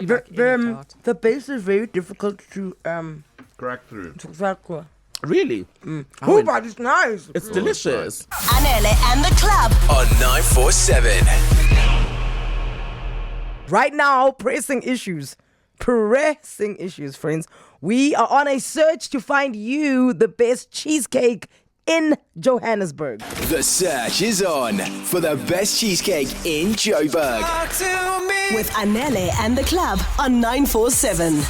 The base is very difficult to Crack through. Really? Oh, but it's nice. It's delicious. Anele and the club On 947. Right now, pressing issues, friends. We are on a search to find you the best cheesecake in Johannesburg. The search is on for the best cheesecake in Joburg. with Anele and the club on 947.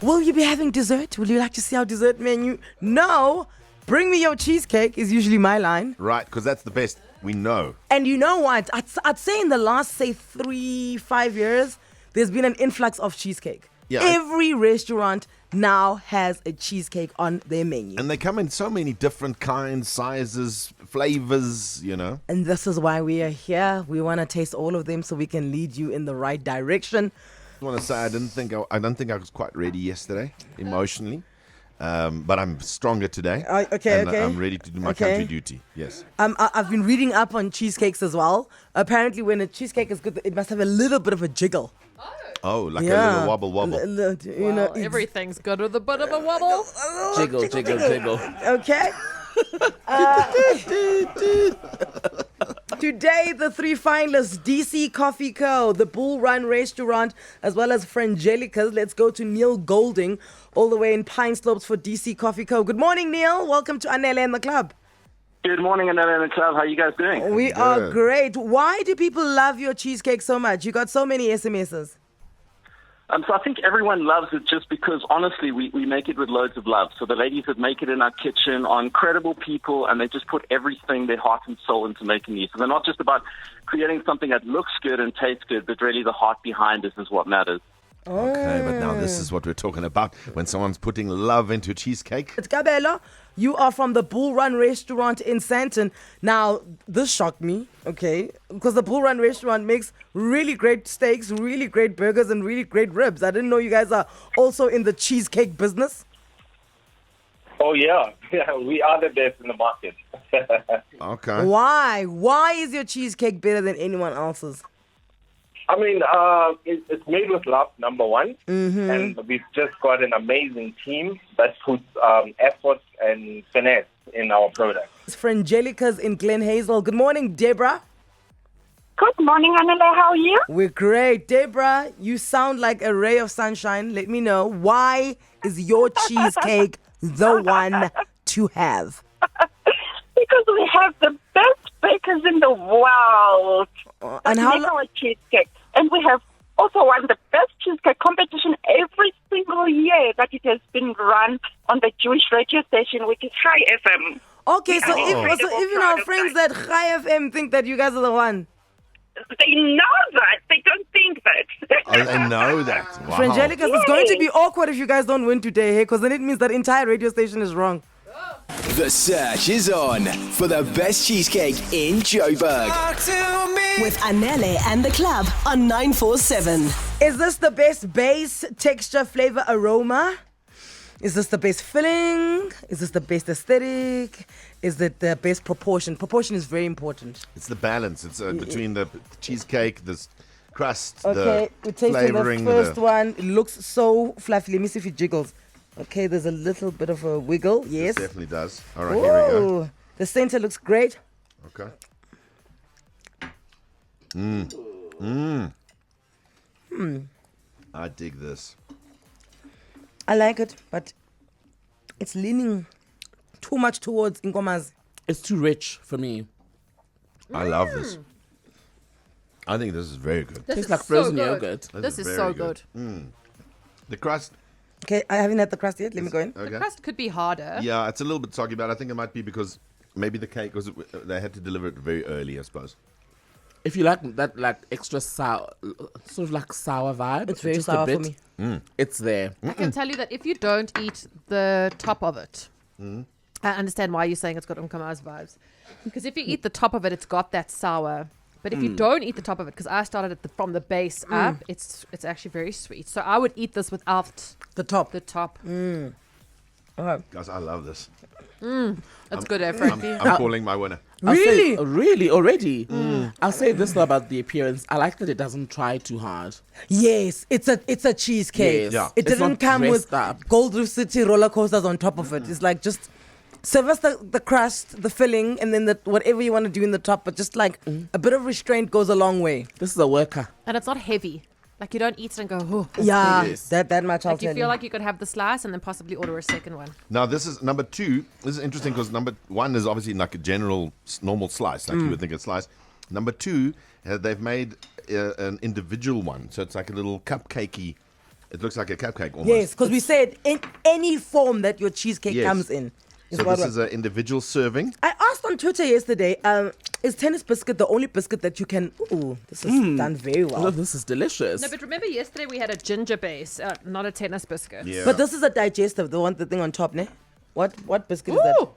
Will you be having dessert? Will you like to see our dessert menu? No. Bring me your cheesecake is usually my line. Right, because that's the best we know. And you know what? I'd say in the last, 3-5 years, there's been an influx of cheesecake. Yeah. Every restaurant now has a cheesecake on their menu. And they come in so many different kinds, sizes, flavors, And this is why we are here. We want to taste all of them so we can lead you in the right direction. I want to say I don't think I was quite ready yesterday emotionally, but I'm stronger today. Okay. I'm ready to do my country duty. Yes. I've been reading up on cheesecakes as well. Apparently, when a cheesecake is good, it must have a little bit of a jiggle. Oh, like a little wobble. Well, everything's good with a bit of a wobble. Jiggle. Okay. Today, the three finalists, DC Coffee Co., the Bull Run Restaurant, as well as Frangelica's. Let's go to Neil Golding, all the way in Pineslopes for DC Coffee Co. Good morning, Neil. Welcome to Anele and the club. Good morning, Anele and the club. How are you guys doing? We are great. Why do people love your cheesecake so much? You got so many SMSs. So I think everyone loves it just because, honestly, we make it with loads of love. So the ladies that make it in our kitchen are incredible people, and they just put everything, their heart and soul into making it. So they're not just about creating something that looks good and tastes good, but really the heart behind it is what matters. Okay, but now this is what we're talking about. When someone's putting love into cheesecake. It's Kabelo. You are from the Bull Run Restaurant in Sandton. Now, this shocked me, okay? Because the Bull Run Restaurant makes really great steaks, really great burgers, and really great ribs. I didn't know you guys are also in the cheesecake business. Oh, yeah. We are the best in the market. Okay. Why? Why is your cheesecake better than anyone else's? I mean, it's made with love, number one. Mm-hmm. And we've just got an amazing team that puts effort and finesse in our product. It's Frangelica's in Glen Hazel. Good morning, Deborah. Good morning, Anele. How are you? We're great. Deborah, you sound like a ray of sunshine. Let me know, why is your cheesecake the one to have? Because we have the best bakers in the world. And how our cheesecake. And we have also won the best cheesecake competition every single year that it has been run on the Jewish radio station, which is High FM. Okay, so even our friends at High FM think that you guys are the one. They know that. They don't think that. Oh, they know that. Wow. Frangelica's, it's going to be awkward if you guys don't win today, hey? Because then it means that entire radio station is wrong. The search is on for the best cheesecake in Joburg. With Anele and the club on 947. Is this the best base, texture, flavor, aroma? Is this the best filling? Is this the best aesthetic? Is it the best proportion? Proportion is very important. It's the balance. It's between the cheesecake, the crust, Okay, we're the tasting flavoring. the first one. It looks so fluffy. Let me see if it jiggles. Okay, there's a little bit of a wiggle. Yes. It definitely does. All right, here we go. Ooh, the center looks great. Okay. I dig this. I like it, but it's leaning too much towards Inkomazi. It's too rich for me. I love this. I think this is very good. Tastes like frozen yogurt. This is very so good. The crust. Okay, I haven't had the crust yet. Let me go in. Okay. The crust could be harder. Yeah, it's a little bit soggy, but I think it might be because maybe the cake was they had to deliver it very early, I suppose. If you like that, like extra sour, sort of like sour vibe, It's very just sour a for bit, me. It's there. I can tell you that if you don't eat the top of it, I understand why you're saying it's got Umkama's vibes. Because if you eat the top of it, it's got that sour. But if you don't eat the top of it, because I started at from the base up, it's actually very sweet. So I would eat this without The top. the top. Okay. Guys, I love this. That's good, Frankie. I'm calling my winner. Really? Really? Already? I'll say this though about the appearance. I like that it doesn't try too hard. Yes, it's a cheesecake. Yes. Yeah. It It's didn't not come with dressed up. Gold Reef City roller coasters on top of it. It's like just serve us the crust, the filling, and then whatever you want to do in the top. But just like a bit of restraint goes a long way. This is a worker. And it's not heavy. Like you don't eat it and go, oh. Yeah, Yes. that much I'll Like you tell feel you. like you could have the slice and then possibly order a second one. Now, this is number 2. This is interesting because number 1 is obviously like a general normal slice, like you would think a slice. Number 2, they've made an individual one. So it's like a little cupcakey. It looks like a cupcake almost. Yes, because we said in any form that your cheesecake Yes. comes in. So this is an individual serving. I asked on Twitter yesterday, is tennis biscuit the only biscuit that you can... Ooh, this is done very Oh, well. this is delicious. No, but remember yesterday we had a ginger base, not a tennis biscuit. Yeah. But this is a digestive, the thing on top, ne? What biscuit is that? Ooh.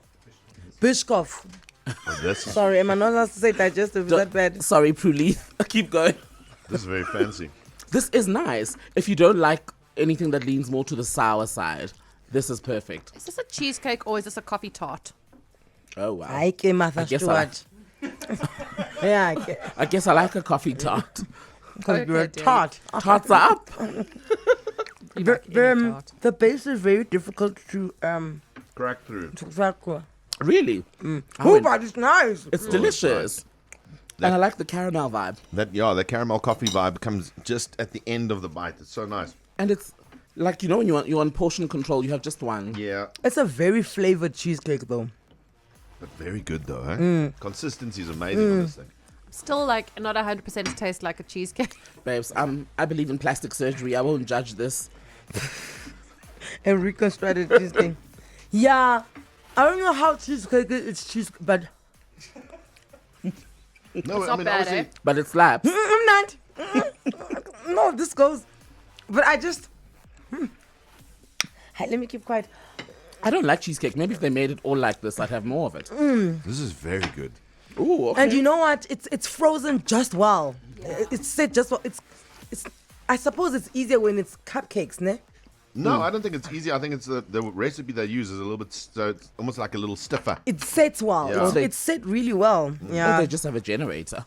Bishkov. Oh, this, Sorry, am I not allowed to say digestive? Is that bad? Sorry, Pruli. Keep going. this is very fancy. This is nice. If you don't like anything that leans more to the sour side, this is perfect. Is this a cheesecake or is this a coffee tart? Oh, wow. I came Martha I guess I Stewart. Yeah, I guess I like a coffee tart. because you're a dear. tart. Tarts are up. You like any tart? The base is very difficult to Crack through. to Really? Oh, but it's nice. It's delicious. And I like the caramel vibe. The caramel coffee vibe comes just at the end of the bite. It's so nice. And it's like, when you're on portion control, you have just one. Yeah. It's a very flavored cheesecake, though. But very good though, eh? Consistency is amazing on this thing. Still like not 100% taste like a cheesecake. Babes, I believe in plastic surgery. I won't judge this. A reconstructed cheesecake. Yeah, I don't know how cheesecake is. It's cheese, but No, not bad, eh? But it slaps. I'm not. No, this goes. But I just. Hey, let me keep quiet. I don't like cheesecake. Maybe if they made it all like this, I'd have more of it. This is very good. Ooh, okay. And you know what? It's frozen just well. It's set just well. It's. I suppose it's easier when it's cupcakes, ne? No, I don't think it's easy. I think it's the recipe they use is a little bit, so it's almost like a little stiffer. It sets well. Yeah. It's set really well. Or Yeah. they just have a generator.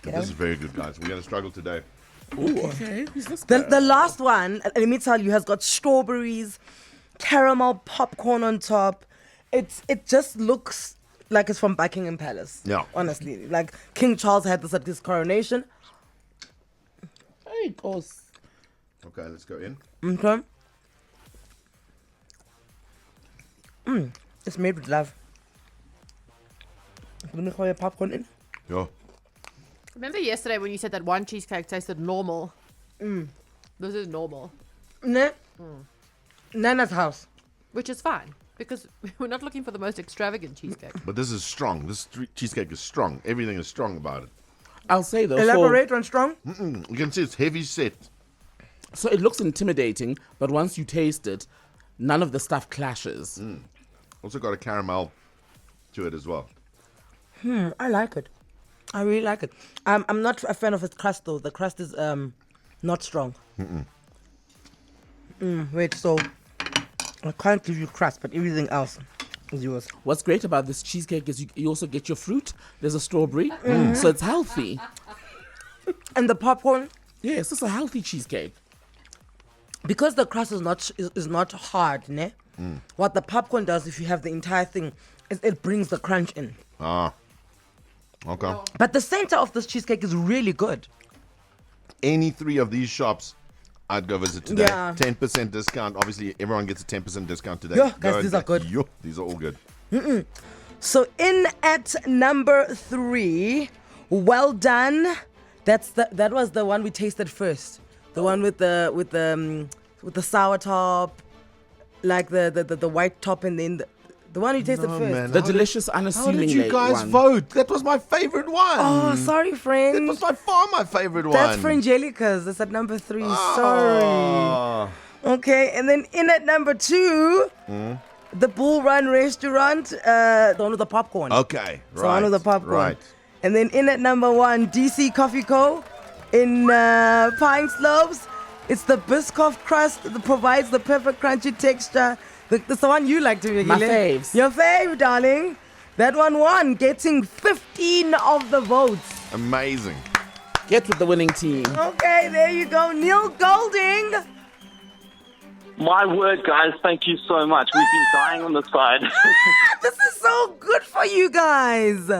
This is very good, guys. We're going to struggle today. Ooh, okay. Who's this guy? The last one, let me tell you, has got strawberries, caramel popcorn on top. It just looks like it's from Buckingham Palace. Yeah. Honestly, like King Charles had this at his coronation. Hey, course. Okay, let's go in. Okay. It's made with love. Let me throw your popcorn in. Yeah. Remember yesterday when you said that one cheesecake tasted normal? This is normal. Ne? Nana's house. Which is fine. Because we're not looking for the most extravagant cheesecake. But this is strong. This cheesecake is strong. Everything is strong about it. I'll say though. Elaborate on strong. You can see it's heavy set. So it looks intimidating, but once you taste it, none of the stuff clashes. Also got a caramel to it as well. I like it. I really like it. I'm not a fan of its crust though. The crust is not strong. Wait, so I can't give you crust, but everything else is yours. What's great about this cheesecake is you also get your fruit. There's a strawberry, so it's healthy. And the popcorn, Yes, it's a healthy cheesecake. because the crust is not hard, ne? What the popcorn does, if you have the entire thing, is it brings the crunch in. Ah. Okay. But the center of this cheesecake is really good. Any 3 of these shops, I'd go visit today. Yeah. 10% discount. Obviously, everyone gets a 10% discount today. Yeah, Go guys, these are good. Yo, these are all good. So in at number 3, well done. That was the one we tasted first. The one with the sour top, like the white top, and then the one you tasted first. man. The How delicious, How unassuming did you guys one. vote? That was my favorite one. Oh, sorry, That friend. was by far my favorite one. That's Frangelica's. It's at number 3. Sorry. Oh. Okay, and then in at number 2, the Bull Run restaurant, the one with the popcorn. Okay, right. So one with the popcorn. Right. And then in at number 1, DC Coffee Co. in Pineslopes. It's the Biscoff crust that provides the perfect crunchy texture. That's the one you like to make. My faves. Your fave, darling. That one won, getting 15 of the votes. Amazing. Get with the winning team. Okay, there you go. Neil Golding. My word, guys, thank you so much. We've been dying on the side. This is so good for you guys.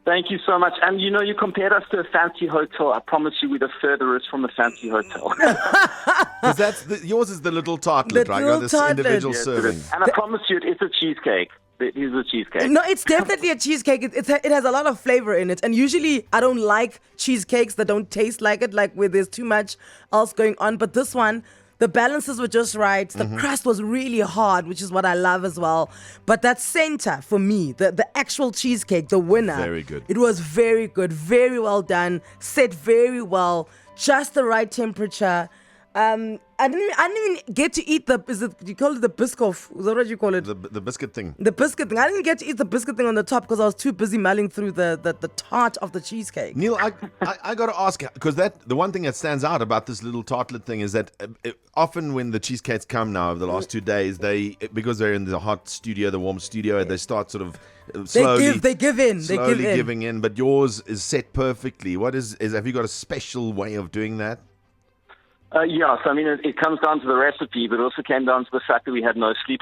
Thank you so much. And you know, you compared us to a fancy hotel. I promise you we're the furthest from a fancy hotel. Because yours is the little tartlet, right? little This tartlet. individual Yes, it serving. is. And I promise you, it's a cheesecake. It is a cheesecake. No, it's definitely a cheesecake. It has a lot of flavor in it. And usually I don't like cheesecakes that don't taste like it, like where there's too much else going on. But this one, the balances were just right. The crust was really hard, which is what I love as well. But that center, for me, the actual cheesecake, the winner. Very good. It was very good. Very well done. Set very well. Just the right temperature. I didn't even get to eat you call it the Biscoff? Is that what you call it? The biscuit thing. The biscuit thing. I didn't get to eat the biscuit thing on the top because I was too busy mulling through the tart of the cheesecake. Neil, I got to ask, because the one thing that stands out about this little tartlet thing is that often when the cheesecakes come now over the last 2 days, because they're in the hot studio, the warm studio, they start sort of slowly. They give in. Slowly giving in, but yours is set perfectly. Have you got a special way of doing that? Yes, I mean, it comes down to the recipe, but it also came down to the fact that we had no sleep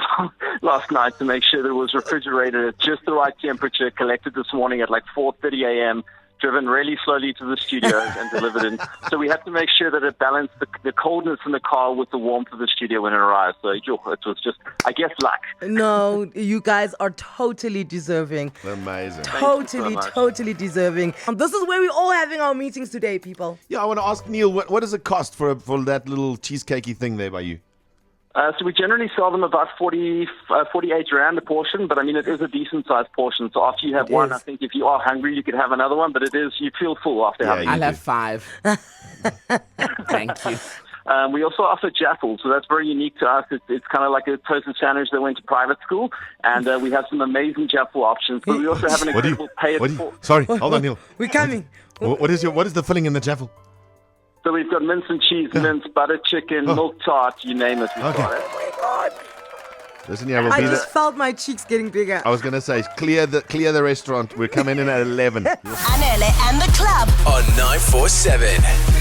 last night to make sure that it was refrigerated at just the right temperature, collected this morning at like 4:30 a.m., driven really slowly to the studios and delivered in. So we had to make sure that it balanced the coldness in the car with the warmth of the studio when it arrived. So it was just, I guess, luck. No, you guys are totally deserving. Amazing. Totally deserving. This is where we're all having our meetings today, people. Yeah, I want to ask Neil, what does it cost for that little cheesecakey thing there by you? So we generally sell them about 48 rand a portion, but I mean, it is a decent sized portion. So after you have one, I think if you are hungry, you could have another one, but you feel full after having I'll have 5. Thank you. We also offer jaffle, so that's very unique to us. It's kind of like a toasted sandwich that went to private school, and we have some amazing jaffle options. But we also have an incredible Sorry, hold on, Neil. We're coming. What is the filling in the jaffle? So we've got mince and cheese, mince, butter chicken, milk tart, you name it. We've got it. Oh my God. Listen, yeah, we'll I be just felt my cheeks getting bigger. I was going to say, clear the restaurant. We're coming in at 11. Anele and the club On 947.